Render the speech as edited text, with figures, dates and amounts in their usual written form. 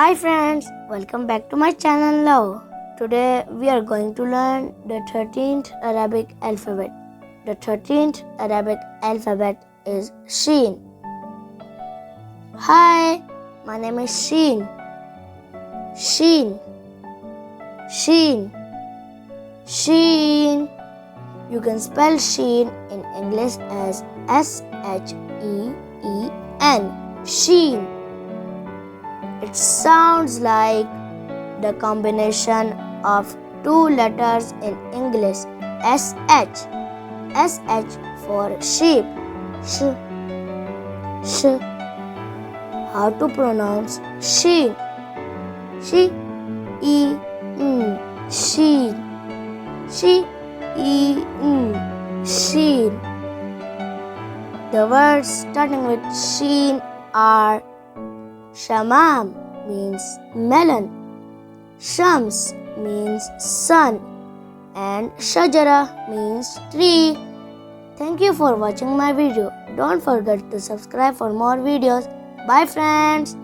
Hi friends, welcome back to my channel now. Today we are going to learn the 13th Arabic alphabet. The 13th Arabic alphabet is Sheen. Hi, my name is Sheen. Sheen. Sheen. Sheen. You can spell Sheen in English as S-H-E-E-N. Sheen. It sounds like the combination of two letters in English, SH. SH for sheep. Sh. Sh. How to pronounce Sheen? She-E-N. Sheen. She-E-N. Sheen. The words starting with Sheen are Shamam means melon, Shams means sun, and Shajara means tree. Thank you for watching my video. Don't forget to subscribe for more videos. Bye friends.